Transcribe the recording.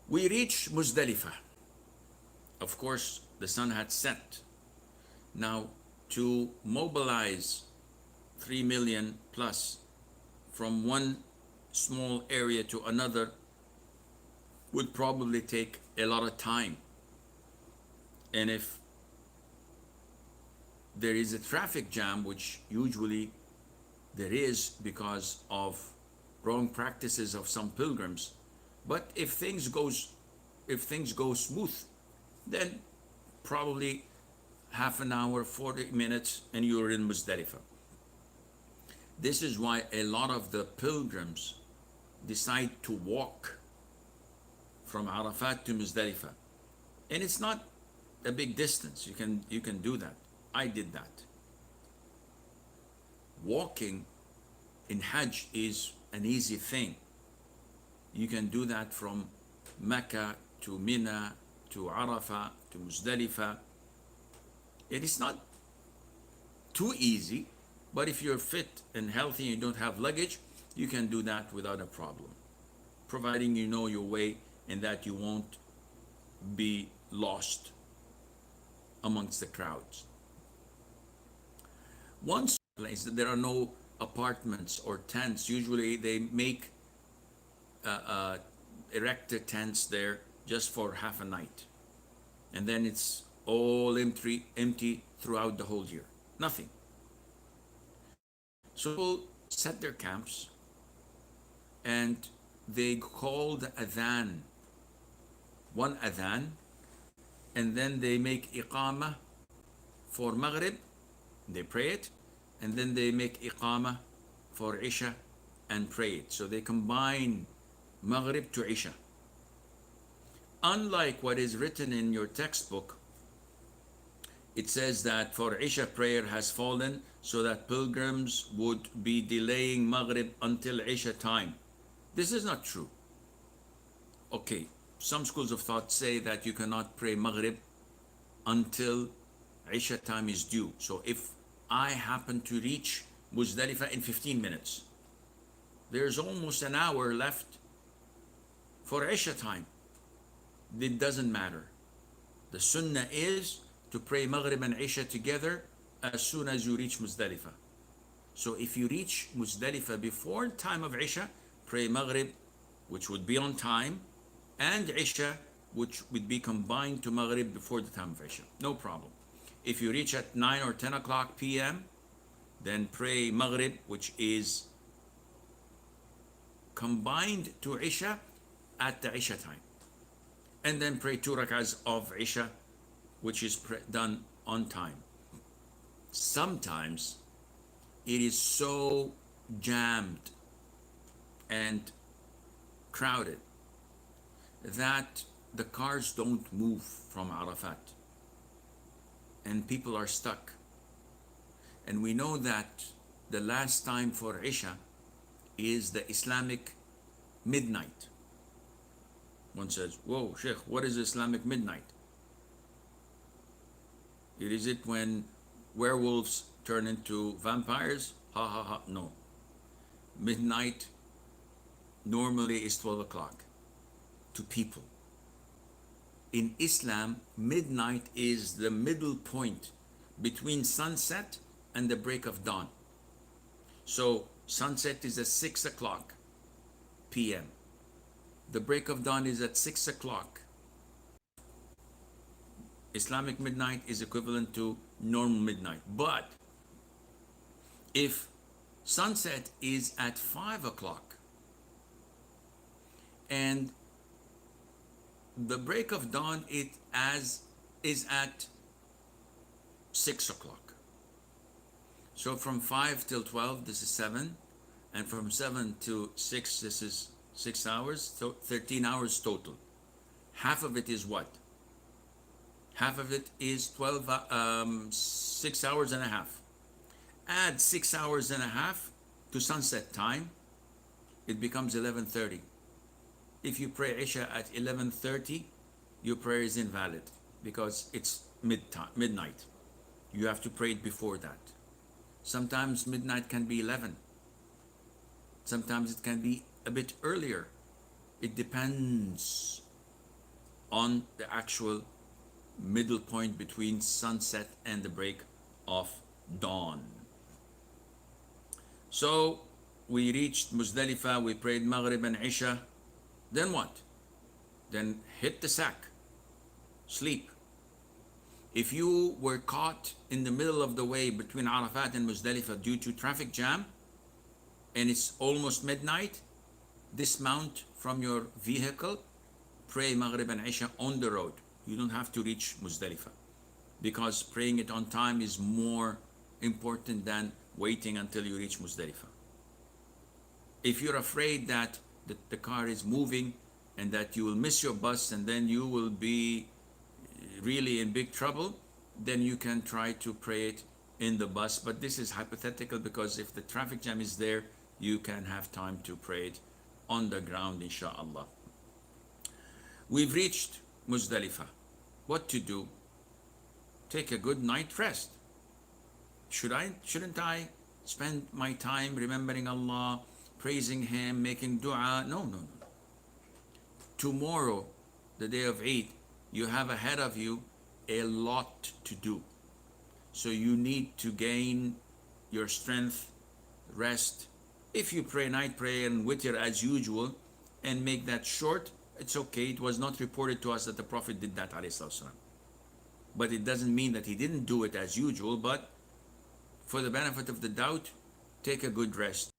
We reached Muzdalifah. Of course, the sun had set. Now, to mobilize 3 million plus from one small area to another would probably take a lot of time. And if there is a traffic jam, which usually there is because of wrong practices of some pilgrims, but if things go smooth, then probably half an hour, 40 minutes, and you're in Muzdalifah. This is why a lot of the pilgrims decide to walk from Arafat to Muzdalifah. And it's not a big distance. You can do that. I did that. Walking in Hajj is an easy thing. You can do that from Mecca to Mina to Arafah to Muzdalifah. It is not too easy, but if you're fit and healthy and you don't have luggage, you can do that without a problem, providing you know your way and that you won't be lost amongst the crowds. Once place, there are no apartments or tents. Usually they make erected tents there just for half a night, and then it's all empty throughout the whole year. Nothing. So people set their camps and they call the adhan, one adhan, and then they make iqamah for Maghrib, they pray it, and then they make iqamah for Isha and pray it. So they combine Maghrib to Isha. Unlike what is written in your textbook, it says that for Isha prayer has fallen so that pilgrims would be delaying Maghrib until Isha time. This is not true. Okay, some schools of thought say that you cannot pray Maghrib until Isha time is due. So if I happen to reach Muzdalifah in 15 minutes, there's almost an hour left for Isha time. It doesn't matter. The sunnah is to pray Maghrib and Isha together as soon as you reach Muzdalifah. So if you reach Muzdalifah before time of Isha, pray Maghrib, which would be on time, and Isha, which would be combined to Maghrib before the time of Isha. No problem. If you reach at 9 or 10 o'clock p.m., then pray Maghrib, which is combined to Isha at the Isha time. And then pray 2 rak'ahs of Isha, which is done on time. Sometimes it is so jammed and crowded that the cars don't move from Arafat and people are stuck. And we know that the last time for Isha is the Islamic midnight. One says, whoa, Sheikh, what is Islamic midnight? Is it when werewolves turn into vampires? Ha ha ha, no. Midnight normally is 12 o'clock to people. In Islam, midnight is the middle point between sunset and the break of dawn. So sunset is at 6 o'clock p.m. The break of dawn is at 6 o'clock. Islamic midnight is equivalent to normal midnight. But if sunset is at 5 o'clock and the break of dawn is at 6 o'clock. So from 5 till 12, this is 7. And from 7 to 6, this is 6 hours. So 13 hours total. Half of it is what? Half of it is 6 hours and a half. Add 6 hours and a half to sunset time, it becomes 11:30. If you pray Isha at 11:30, your prayer is invalid because it's midnight. You have to pray it before that. Sometimes midnight can be 11. Sometimes it can be a bit earlier. It depends on the actual middle point between sunset and the break of dawn. So we reached Muzdalifah, we prayed Maghrib and Isha. Then what? Then hit the sack, sleep. If you were caught in the middle of the way between Arafat and Muzdalifah due to traffic jam and it's almost midnight, dismount from your vehicle, pray Maghrib and Isha on the road. You don't have to reach Muzdalifah, because praying it on time is more important than waiting until you reach Muzdalifah. If you're afraid that the car is moving and that you will miss your bus and then you will be really in big trouble, then you can try to pray it in the bus. But this is hypothetical, because if the traffic jam is there, you can have time to pray it on the ground, inshallah. We've reached Muzdalifah. What to do? Take a good night rest. Shouldn't I spend my time remembering Allah, praising Him, making dua? No. Tomorrow, the day of Eid, you have ahead of you a lot to do. So you need to gain your strength, rest. If you pray night prayer and witr as usual and make that short, it's okay. It was not reported to us that the Prophet did that, alayhi salam. But it doesn't mean that he didn't do it as usual. But for the benefit of the doubt, take a good rest.